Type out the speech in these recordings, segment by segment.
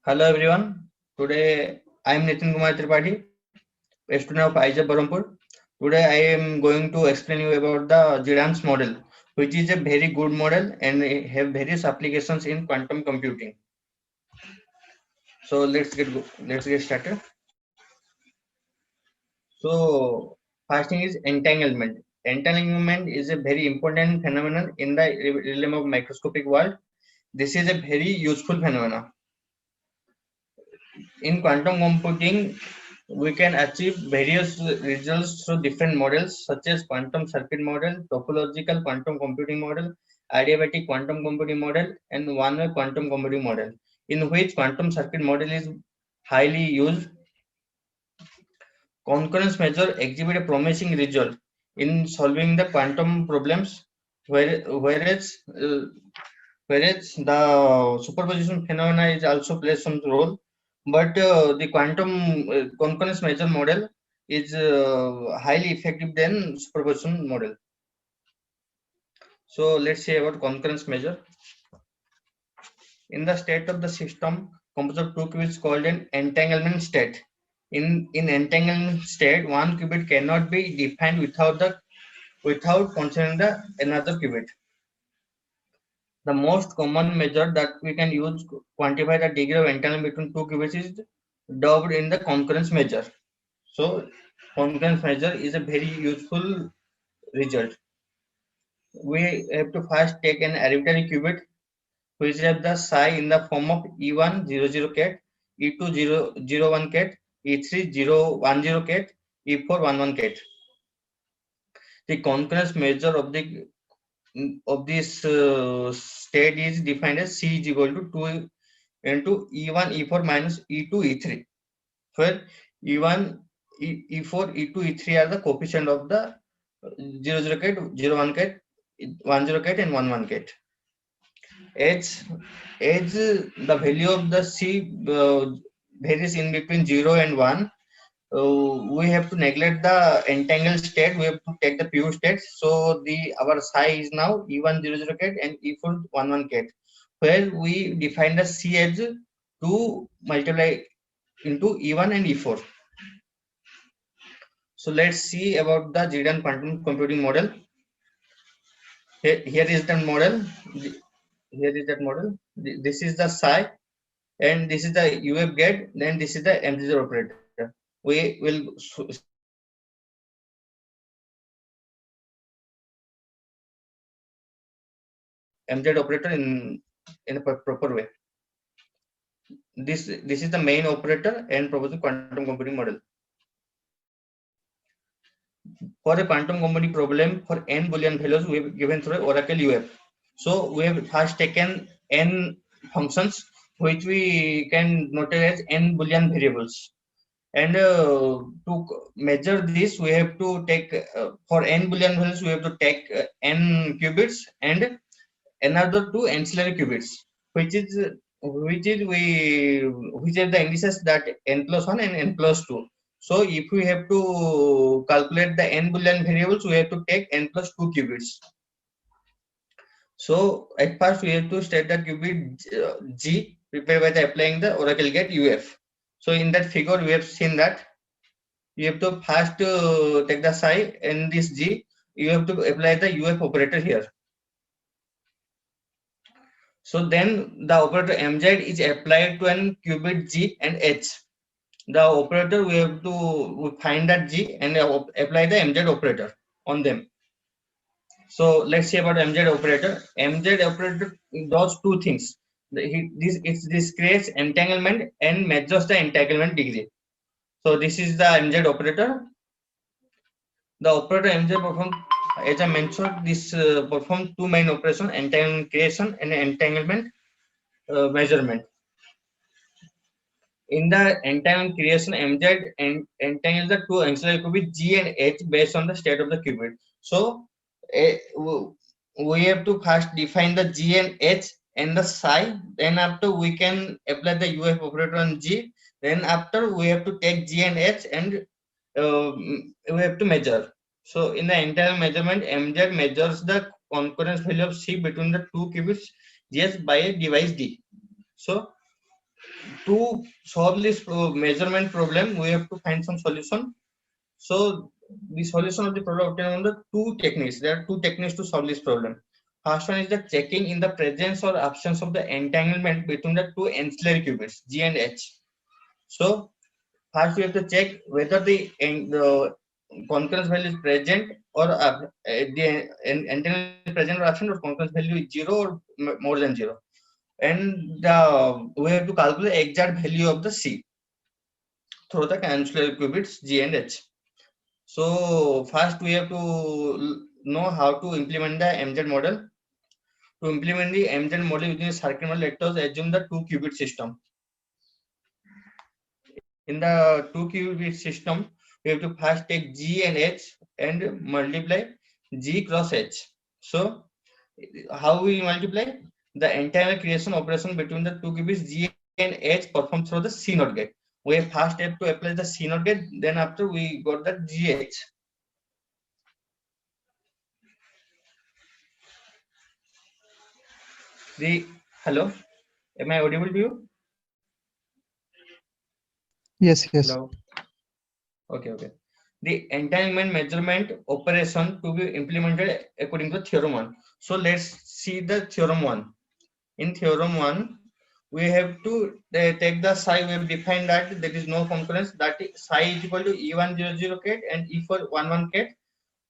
Hello everyone. Today I am Nitin Kumar Tripathi, a student of IJEP Berhampur. Today I am going to explain you about the GDAMS model, which is a very good model and have various applications in quantum computing. So let's get started. So first thing is entanglement. Entanglement is a very important phenomenon in the realm of microscopic world. This is a very useful phenomenon. In quantum computing, we can achieve various results through different models such as quantum circuit model, topological quantum computing model, adiabatic quantum computing model, and one-way quantum computing model, in which quantum circuit model is highly used. Concurrence measure exhibit a promising result in solving the quantum problems, whereas the superposition phenomena is also plays some role, but the quantum concurrence measure model is highly effective than superposition model. So let's say about concurrence measure. In the state of the system composed of two qubits called an entanglement state. In entanglement state, one qubit cannot be defined without considering the another qubit. The most common measure that we can use to quantify the degree of entanglement between two qubits is dubbed in the concurrence measure. So concurrence measure is a very useful result. We have to first take an arbitrary qubit which have the psi in the form of E1 00 ket, E2 001 ket, E3 010 ket, E4 11 ket. The concurrence measure of this state is defined as C is equal to 2 into E1 E4 minus E2 E3, where E1 E4 E2 E3 are the coefficient of the 00 ket, 01 ket, 10 ket and 11 ket. As the value of the C varies in between 0 and 1, we have to neglect the entangled state. We have to take the pure state. So the our psi is now E1 00 ket and E4 11 ket, where we define the C as 2 multiply into E1 and E4. So let's see about the GDAN quantum computing model. Here is the model. Here is that model. This is the psi, and this is the UF gate. Then this is the MZ operator. We will see the MZ operator in a proper way. This is the main operator and proposed quantum computing model. For a quantum computing problem, for n Boolean values, we have given through Oracle UF. So we have first taken n functions, which we can note as n Boolean variables. And to measure this, we have to take for n Boolean values, we have to take n qubits and another two ancillary qubits, which is which is we which are the indices that n plus 1 and n plus 2. So if we have to calculate the n Boolean variables, we have to take n plus 2 qubits. So at first we have to state the qubit G prepared by the applying the Oracle gate UF. So in that figure we have seen that you have to first take the psi and this G, you have to apply the UF operator here. So then the operator MZ is applied to an qubit G and H. The operator we have to find that G and apply the MZ operator on them. So let's see about MZ operator. MZ operator does two things. This creates entanglement and measures the entanglement degree. So this is the MZ operator. The operator MZ performs, as I mentioned, this performs two main operations: entanglement creation and entanglement measurement. In the entanglement creation, MZ entangles the two ancillary qubits G and H based on the state of the qubit. So we have to first define the G and H and the psi. Then after we can apply the UF operator on G. Then after we have to take G and H and we have to measure. So in the entire measurement, MZ measures the concurrence value of C between the two qubits Gs by a device D. So to solve this measurement problem, we have to find some solution. So the solution of the problem obtained on the two techniques. There are two techniques to solve this problem. First one is the checking in the presence or absence of the entanglement between the two ancillary qubits G and H. So first we have to check whether the concurrence value is present or the entanglement is present or absent, or concurrence value is 0 or more than 0. And we have to calculate exact value of the C through the ancillary qubits G and H. So first we have to know how to implement the MZ model. To implement the MZ model using a circuit model, let us assume the two qubit system. In the two qubit system, we have to first take G and H and multiply G cross H. So how we multiply? The entire creation operation between the two qubits G and H performed through the C NOT gate. We first have to apply the C NOT gate, then after we got the GH. Hello, am I audible to you? Yes, yes. Hello. Okay. The entanglement measurement operation to be implemented according to theorem 1. So let's see the theorem 1. In theorem 1, we have to take the psi. We have defined that there is no concurrence, that psi is equal to E100 ket and E411 ket.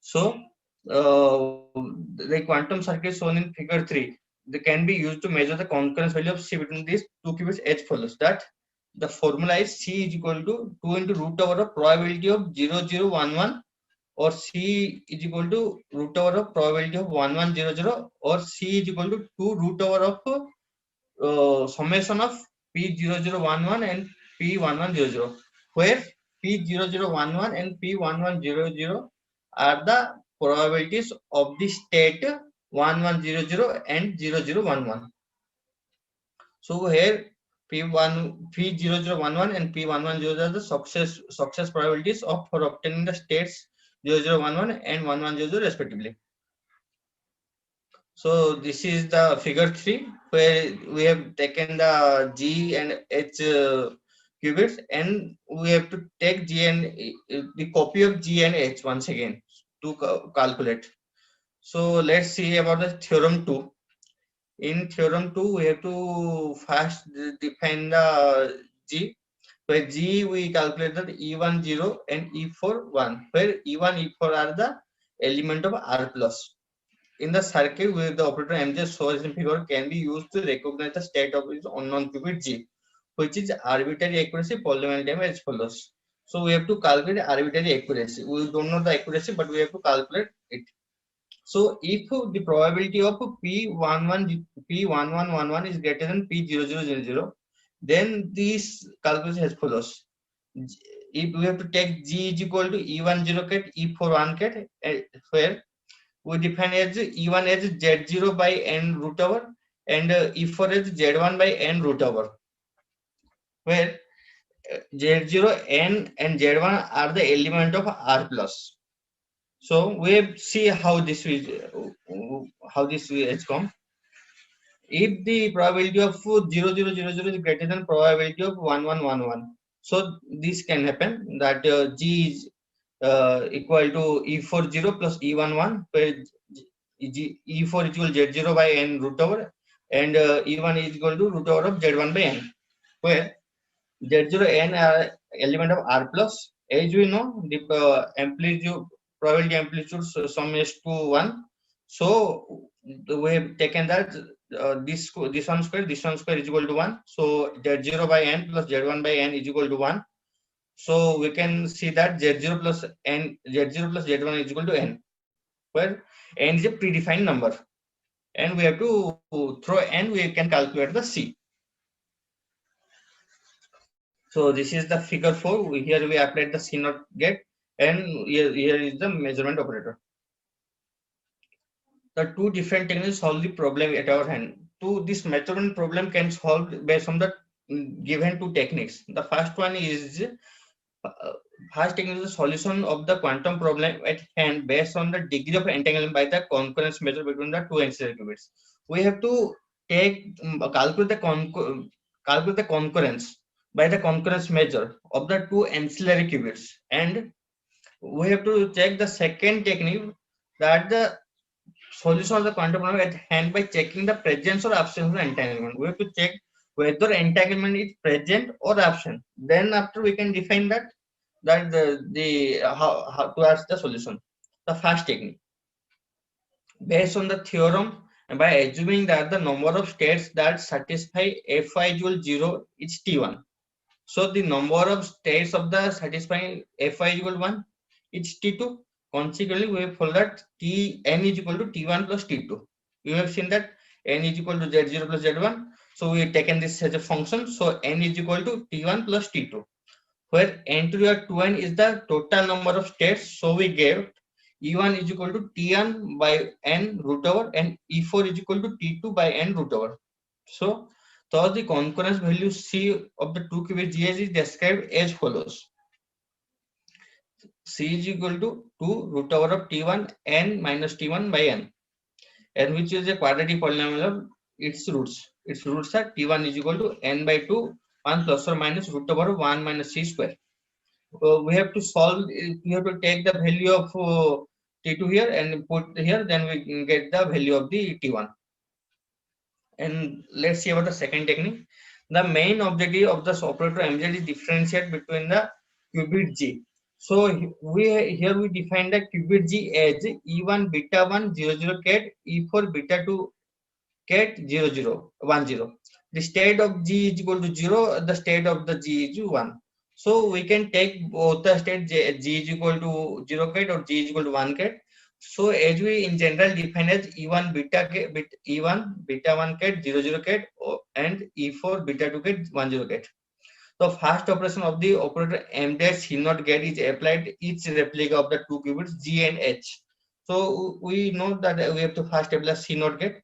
So the quantum circuit shown in figure 3, they can be used to measure the concurrence value of C between these two qubits H follows that the formula is C is equal to 2 into root over of probability of 0011, or C is equal to root over of probability of 1100, or C is equal to 2 root over of summation of P0011 and P1100, where P0011 and P1100 are the probabilities of the state 1100 and 0011. So here P0011 and P1100 are the success probabilities for obtaining the states 0011 and 1100 respectively. So this is the figure 3, where we have taken the G and H qubits, and we have to take G and the copy of G and H once again to calculate. So let's see about the theorem 2. In theorem 2, we have to first define the G. Where G we calculate that E1 0 and E4 1, where E1 E4 are the element of R plus. In the circuit where the operator MJ shown in figure can be used to recognize the state of its unknown qubit G, which is arbitrary accuracy polynomial time as follows. So we have to calculate arbitrary accuracy. We don't know the accuracy, but we have to calculate it. So if the probability of P1111 is greater than P0000, then this calculation as follows. If we have to take G is equal to E10 ket, E41 ket, where we define as E1 as Z0 by n root over and E4 as Z1 by n root over, where Z0, n and Z1 are the element of R plus. So we see how this has come. If the probability of 0000 is greater than probability of 1111, so this can happen that G is equal to E40 plus E11, where E4 is equal to Z0 by n root over, and E1 is equal to root over of Z1 by n, where Z0 n are element of R plus. As we know, the amplitude probability amplitude sum is to 1. So we have taken that this one square is equal to 1. So Z0 by n plus Z1 by n is equal to 1. So we can see that Z0 plus Z1 is equal to n, where n is a predefined number, and we have to throw n, we can calculate the C. So this is the figure 4. Here we applied the C NOT gate, and here is the measurement operator. The two different techniques solve the problem at our hand. This measurement problem can solve based on the given two techniques. The first one is first technique is the solution of the quantum problem at hand based on the degree of entanglement by the concurrence measure between the two ancillary qubits. We have to calculate the calculate the concurrence by the concurrence measure of the two ancillary qubits, and we have to check the second technique, that the solution of the quantum problem at hand by checking the presence or absence of entanglement. We have to check whether entanglement is present or absent. Then after we can define that the how to ask the solution. The first technique, based on the theorem and by assuming that the number of states that satisfy Fi equal 0 is T1. So the number of states of the satisfying Fi equal 1 is T2. Consequently, we have found that n is equal to T1 plus T2. You have seen that n is equal to Z0 plus Z1. So we have taken this as a function. So n is equal to T1 plus T2, where n to the power 2n is the total number of states. So we gave E1 is equal to Tn by n root over, and E4 is equal to T2 by n root over. So thus the concurrence value C of the two qubit GH is described as follows. C is equal to 2 root over of T1 n minus T1 by n, and which is a quadratic polynomial of its roots. Its roots are T1 is equal to n by 2, 1 plus or minus root over 1 minus C square. We have to solve, we have to take the value of T2 here and put here, then we can get the value of the T1. And let's see about the second technique. The main objective of this operator MZ is differentiate between the qubit G. So here we define the qubit G as E1 beta 1 0 0 ket, E4 beta 2 ket 0 0 1 0. The state of G is equal to 0, the state of the G is 1. So we can take both the state G is equal to 0 ket or G is equal to 1 ket. So as we in general define as E1 beta E1 beta 1 ket 0 0 ket and E4 beta 2 ket 1 0 ket. The first operation of the operator M dash C not gate is applied each replica of the two qubits G and H. So we know that we have to first apply C not gate.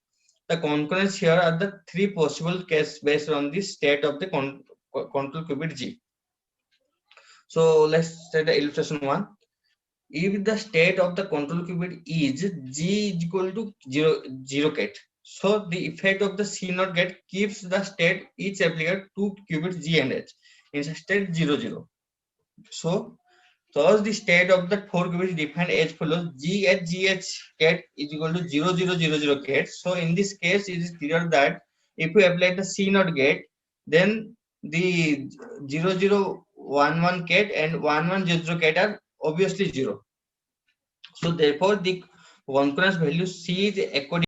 The concurrence here are the three possible cases based on the state of the control qubit G. So let's say the illustration 1. If the state of the control qubit is G is equal to 0 ket, so the effect of the C not gate keeps the state each replica two qubits G and H in state 0 0. So thus the state of the 4 qubits defined as follows: G H G H ket is equal to 0 0 0 0 ket. So in this case, it is clear that if we apply the C not gate, then the 0 0 1 1 ket and 1 1 0 0 ket are obviously 0. So therefore the concurrence value C is according